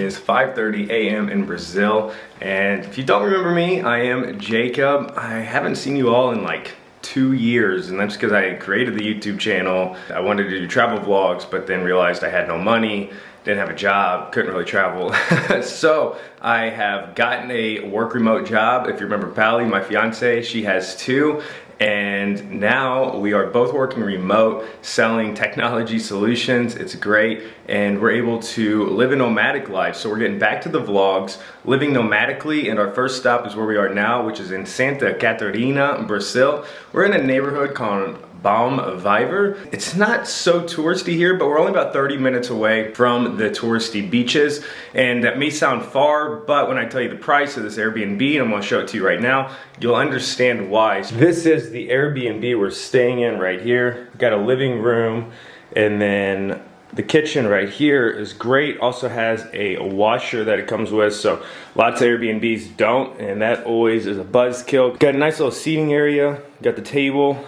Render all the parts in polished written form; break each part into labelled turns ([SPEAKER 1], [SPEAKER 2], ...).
[SPEAKER 1] is 5:30 a.m. in Brazil, and if you don't remember me, I am Jacob. I haven't seen you all in like 2 years, and that's because I created the YouTube channel. I wanted to do travel vlogs, but then realized I had no money, didn't have a job, couldn't really travel. So I have gotten a work remote job. If you remember Pally, my fiance, she has two. And now we are both working remote, selling technology solutions. It's great. And we're able to live a nomadic life. So we're getting back to the vlogs, living nomadically. And our first stop is where we are now, which is in Santa Catarina, Brazil. We're in a neighborhood called Viver. It's not so touristy here, but we're only about 30 minutes away from the touristy beaches. And that may sound far, but when I tell you the price of this Airbnb, and I'm gonna show it to you right now, you'll understand why. So this is the Airbnb we're staying in right here. We've got a living room, and then the kitchen right here is great. Also has a washer that it comes with, so lots of Airbnbs don't, and that always is a buzzkill. Got a nice little seating area, got the table,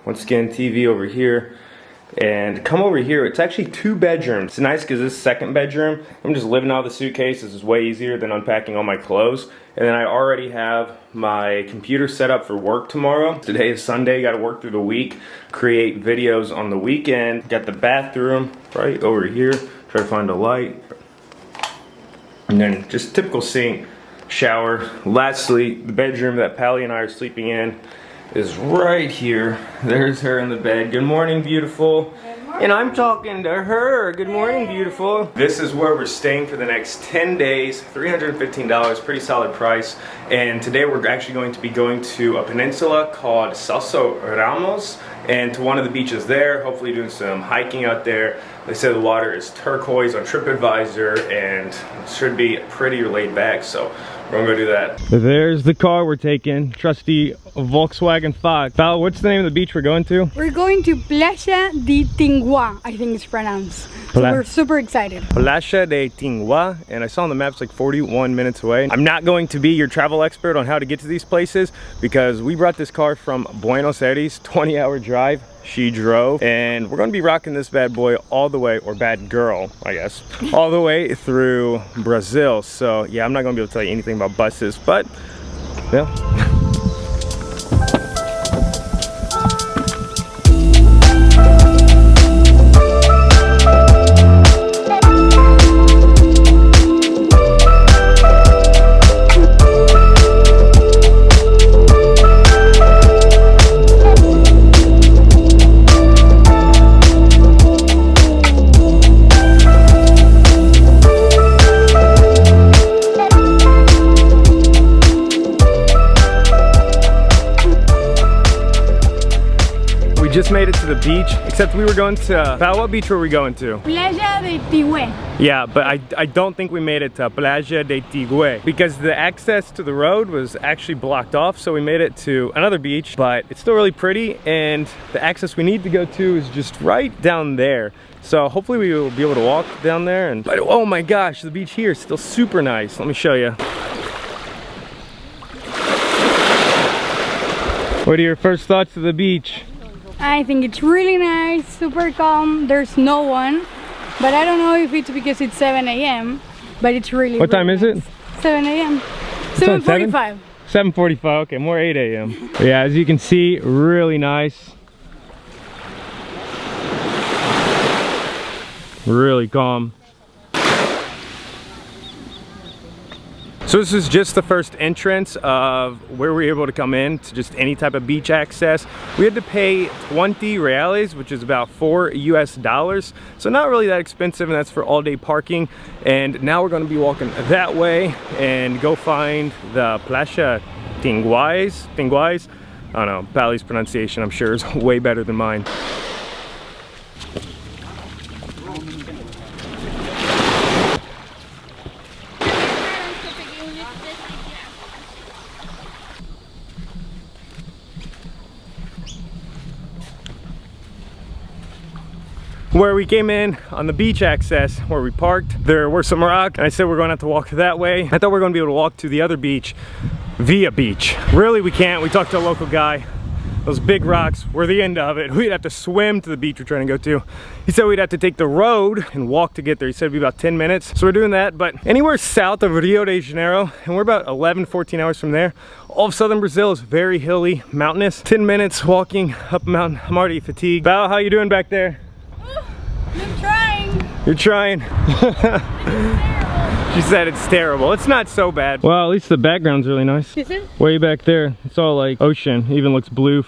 [SPEAKER 1] once again, TV over here. And come over here, it's actually 2 bedrooms. It's nice because this is second bedroom. I'm just living out of the suitcase. This is way easier than unpacking all my clothes. And then I already have my computer set up for work tomorrow. Today is Sunday, gotta work through the week, create videos on the weekend. Got the bathroom right over here. Try to find a light. And then just typical sink, shower. Lastly, the bedroom that Pally and I are sleeping in is right here. There's her in the bed. Good morning, beautiful. And I'm talking to her. Good morning, beautiful. This is where we're staying for the next 10 days, $315, pretty solid price. And today we're actually going to be going to a peninsula called Celso Ramos, and to one of the beaches there, hopefully doing some hiking out there. They say the water is turquoise on TripAdvisor, and it should be pretty laid back, so we're gonna go do that. There's the car we're taking, trusty Volkswagen Fox. Val, what's the name of the beach we're going to?
[SPEAKER 2] We're going to Playa de Tingua, I think it's pronounced. So we're super excited.
[SPEAKER 1] Playa de Tingua, and I saw on the maps like 41 minutes away. I'm not going to be your travel expert on how to get to these places because we brought this car from Buenos Aires, 20-hour drive. She drove, and we're gonna be rocking this bad boy all the way, or bad girl, I guess, all the way through Brazil. So yeah, I'm not gonna be able to tell you anything about buses, but yeah. Just made it to the beach, except we were going to, what beach were we going to?
[SPEAKER 2] Playa de Tigüe.
[SPEAKER 1] Yeah, but I don't think we made it to Playa de Tigüe because the access to the road was actually blocked off, so we made it to another beach, but it's still really pretty, and the access we need to go to is just right down there. So hopefully we will be able to walk down there, and but oh my gosh, the beach here is still super nice. Let me show you. What are your first thoughts of the beach?
[SPEAKER 2] I think it's really nice, super calm. There's no one, but I don't know if it's because it's 7 a.m. but it's really
[SPEAKER 1] What time is it?
[SPEAKER 2] 7 a.m. 7:45.
[SPEAKER 1] 7:45, okay, more 8 a.m. Yeah, as you can see, really nice. Really calm. So this is just the first entrance of where we were able to come in to just any type of beach access. We had to pay 20 reales, which is about $4 US. So not really that expensive, and that's for all day parking. And now we're gonna be walking that way and go find the Playa Tingües. I don't know, Pally's pronunciation I'm sure is way better than mine. Where we came in on the beach access, where we parked, there were some rocks, and I said we're going to have to walk that way. I thought we were going to be able to walk to the other beach via beach. Really, we can't. We talked to a local guy, those big rocks were the end of it. We'd have to swim to the beach we're trying to go to. He said we'd have to take the road and walk to get there. He said it'd be about 10 minutes. So we're doing that, but anywhere south of Rio de Janeiro, and we're about 11, 14 hours from there, all of southern Brazil is very hilly, mountainous. 10 minutes walking up a mountain. I'm already fatigued. Val, how you doing back there?
[SPEAKER 2] I'm trying.
[SPEAKER 1] You're trying. She said it's terrible. It's not so bad. Well, at least the background's really nice.
[SPEAKER 2] Is it?
[SPEAKER 1] Way back there, it's all like ocean. It even looks blue.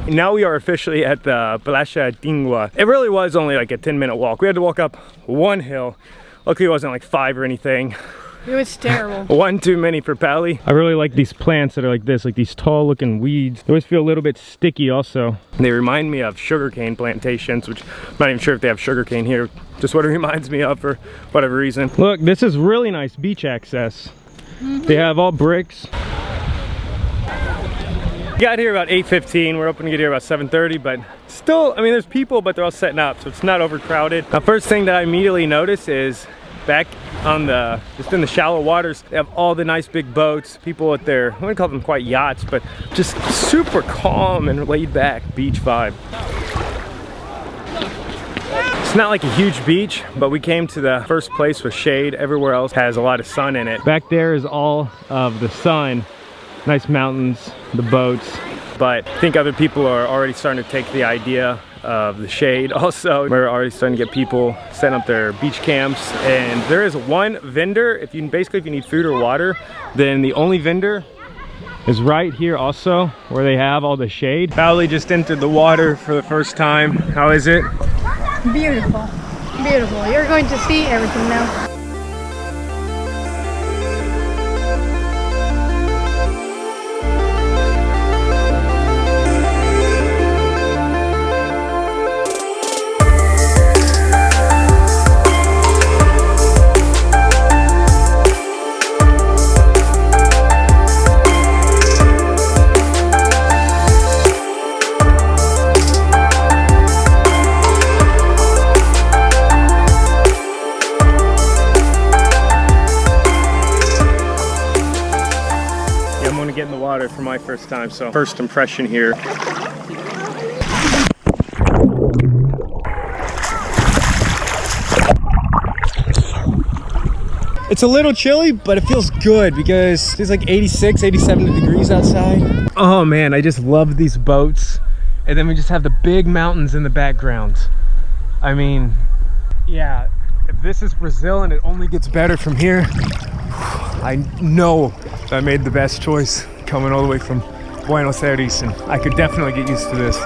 [SPEAKER 1] Now we are officially at the Plaza Tingua. It really was only like a 10-minute walk. We had to walk up one hill. Luckily it wasn't like 5 or anything.
[SPEAKER 2] It was terrible.
[SPEAKER 1] One too many for Pally. I really like these plants that are like this, like these tall looking weeds. They always feel a little bit sticky also. They remind me of sugarcane plantations, which I'm not even sure if they have sugarcane here. Just what it reminds me of for whatever reason. Look, this is really nice beach access. They have all bricks. We got here about 8:15. We're hoping to get here about 7:30, but still, I mean, there's people, but they're all setting up, so it's not overcrowded. Now, first thing that I immediately notice is back on the, just in the shallow waters, they have all the nice big boats, people with their, I wouldn't call them quite yachts, but just super calm and laid back beach vibe. It's not like a huge beach, but we came to the first place with shade. Everywhere else has a lot of sun in it. Back there is all of the sun. Nice mountains, the boats, but I think other people are already starting to take the idea of the shade. Also, we're already starting to get people setting up their beach camps, and there is one vendor. If you need food or water, then the only vendor is right here also, where they have all the shade. Pally just entered the water for the first time. How is it?
[SPEAKER 2] Beautiful. Beautiful. You're going to see everything now.
[SPEAKER 1] Get in the water for my first time, so first impression here. It's a little chilly, but it feels good because it's like 86, 87 degrees outside. Oh man, I just love these boats. And then we just have the big mountains in the background. I mean, yeah, if this is Brazil and it only gets better from here, I know I made the best choice coming all the way from Buenos Aires, and I could definitely get used to this.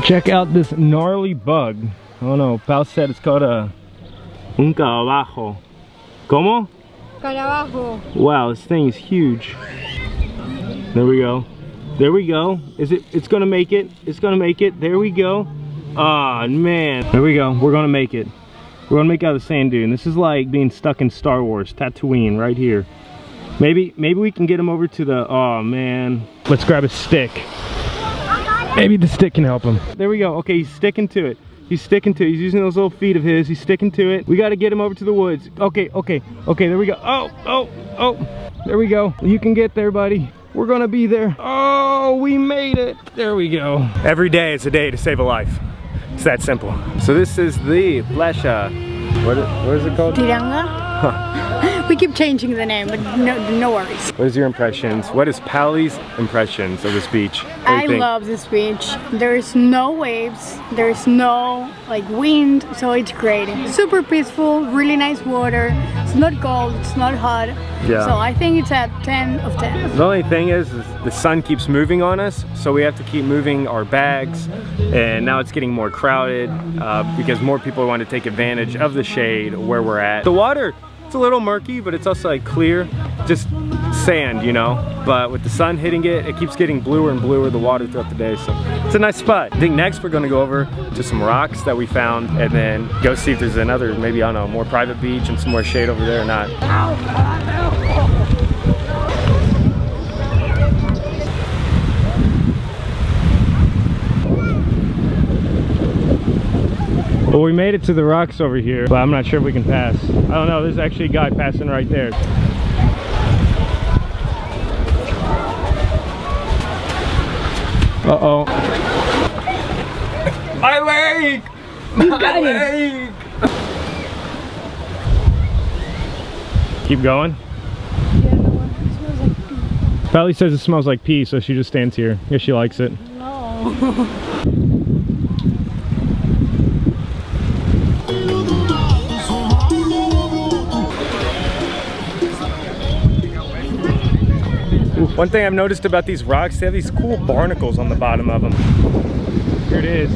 [SPEAKER 1] Check out this gnarly bug. I don't know, Pal said it's called a un carabajo. ¿Cómo?
[SPEAKER 2] Carabajo.
[SPEAKER 1] Wow, this thing is huge. There we go. There we go. It's gonna make it. It's gonna make it. There we go. Ah, man. There we go. We're gonna make it. We're gonna make it out of the sand dune. This is like being stuck in Star Wars, Tatooine, right here. Maybe we can get him over to the, oh man. Let's grab a stick. Maybe the stick can help him. There we go. Okay, he's sticking to it. He's sticking to it. He's using those little feet of his. He's sticking to it. We got to get him over to the woods. Okay, okay, okay. There we go. Oh. There we go. You can get there, buddy. We're going to be there. Oh, we made it. There we go. Every day is a day to save a life. It's that simple. So this is the Plaza. What is it called?
[SPEAKER 2] Tiranga.
[SPEAKER 1] Huh.
[SPEAKER 2] We keep changing the name, but no worries.
[SPEAKER 1] What is your impressions? What is Pally's impressions of this beach?
[SPEAKER 2] I love this beach. There's no waves, there's no like wind, so it's great. Super peaceful, really nice water. It's not cold, it's not hot.
[SPEAKER 1] Yeah.
[SPEAKER 2] So I think it's at 10 of 10.
[SPEAKER 1] The only thing is the sun keeps moving on us, so we have to keep moving our bags, and now it's getting more crowded because more people want to take advantage of the shade where we're at. The water, it's a little murky, but it's also like clear. Just sand, you know, but with the sun hitting it, it keeps getting bluer and bluer, the water throughout the day, so it's a nice spot. I think next we're gonna go over to some rocks that we found and then go see if there's another, maybe, I don't know, more private beach and some more shade over there or not. Well, we made it to the rocks over here, but I'm not sure if we can pass. I don't know, there's actually a guy passing right there. Uh-oh. My leg! My leg! Keep going?
[SPEAKER 2] Yeah, no, it smells like pee.
[SPEAKER 1] Valley says it smells like pee, so she just stands here. I guess she likes it.
[SPEAKER 2] No.
[SPEAKER 1] One thing I've noticed about these rocks, they have these cool barnacles on the bottom of them. Here it is.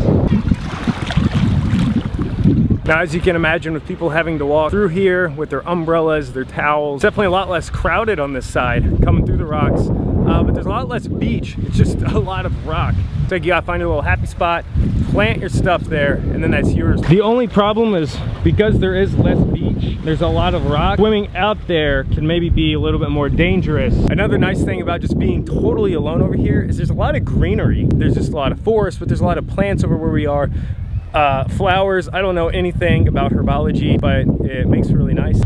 [SPEAKER 1] Now, as you can imagine, with people having to walk through here with their umbrellas, their towels, it's definitely a lot less crowded on this side coming through the rocks, but there's a lot less beach. It's just a lot of rock. It's like you gotta find a little happy spot, plant your stuff there, and then that's yours. The only problem is because there is less beach, there's a lot of rock. Swimming out there can maybe be a little bit more dangerous. Another nice thing about just being totally alone over here is there's a lot of greenery. There's just a lot of forest, but there's a lot of plants over where we are. Flowers, I don't know anything about herbology, but it makes it really nice.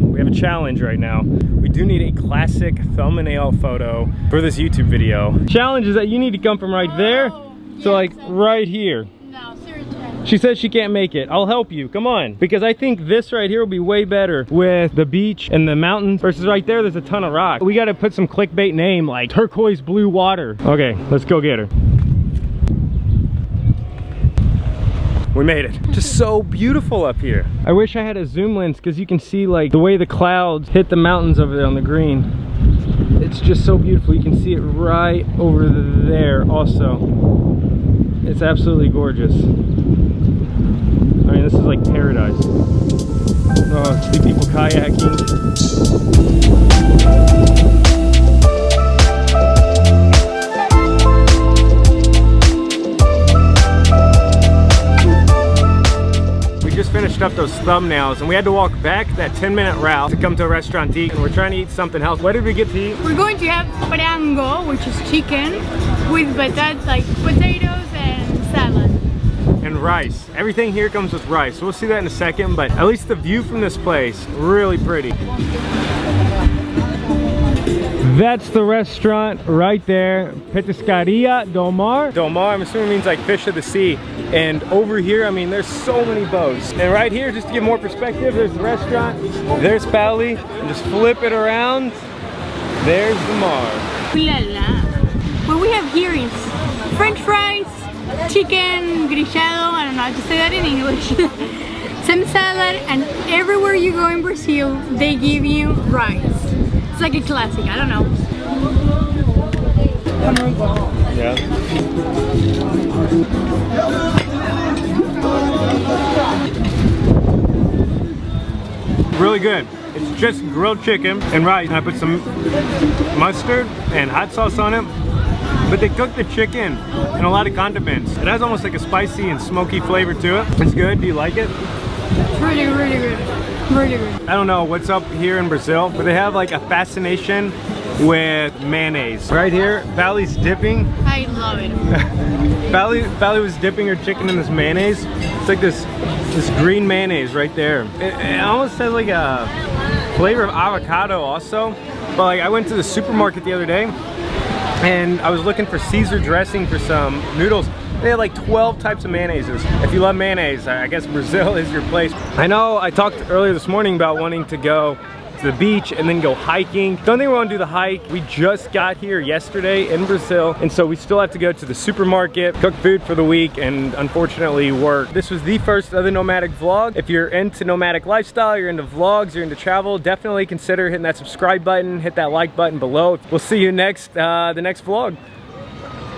[SPEAKER 1] We have a challenge right now. We do need a classic thumbnail photo for this YouTube video. Challenge is that you need to come from right there to like right here.
[SPEAKER 2] No, seriously.
[SPEAKER 1] She says she can't make it. I'll help you, come on. Because I think this right here will be way better with the beach and the mountains versus right there's a ton of rock. We gotta put some clickbait name like turquoise blue water. Okay, let's go get her. We made it. Just so beautiful up here. I wish I had a zoom lens because you can see like the way the clouds hit the mountains over there on the green. It's just so beautiful. You can see it right over there also. It's absolutely gorgeous. I mean, this is like paradise. Oh, see people kayaking. Finished up those thumbnails and we had to walk back that 10-minute route to come to a restaurant to eat, and we're trying to eat something else. What did we get to eat?
[SPEAKER 2] We're going to have frango, which is chicken, with like potatoes and salad.
[SPEAKER 1] And rice. Everything here comes with rice. So we'll see that in a second, but at least the view from this place, really pretty. That's the restaurant right there, Pescaria del Mar. Del Mar, I'm assuming means like fish of the sea. And over here, I mean, there's so many boats. And right here, just to give more perspective, there's the restaurant, there's Pally, and just flip it around, there's the Mar.
[SPEAKER 2] Ooh la la. What we have here is French fries, chicken grillado, I don't know how to say that in English, some salad, and everywhere you go in Brazil, they give you rice. It's like a classic, I don't know.
[SPEAKER 1] Yeah. Really good. It's just grilled chicken and rice. And I put some mustard and hot sauce on it. But they cook the chicken and a lot of condiments. It has almost like a spicy and smoky flavor to it. It's good. Do you like it?
[SPEAKER 2] It's really, really good. Really good.
[SPEAKER 1] I don't know what's up here in Brazil, but they have like a fascination with mayonnaise. Right here, Vally's dipping.
[SPEAKER 2] I love it.
[SPEAKER 1] Vally was dipping her chicken in this mayonnaise. It's like this green mayonnaise right there. It almost has like a flavor of avocado also. But like I went to the supermarket the other day and I was looking for Caesar dressing for some noodles. They had like 12 types of mayonnaises. If you love mayonnaise, I guess Brazil is your place. I know I talked earlier this morning about wanting to go to the beach and then go hiking. Don't think we want to do the hike. We just got here yesterday in Brazil, and so we still have to go to the supermarket, cook food for the week, and unfortunately work. This was the first of the Nomadic vlog. If you're into nomadic lifestyle, you're into vlogs, you're into travel, definitely consider hitting that subscribe button, hit that like button below. We'll see you next, the next vlog.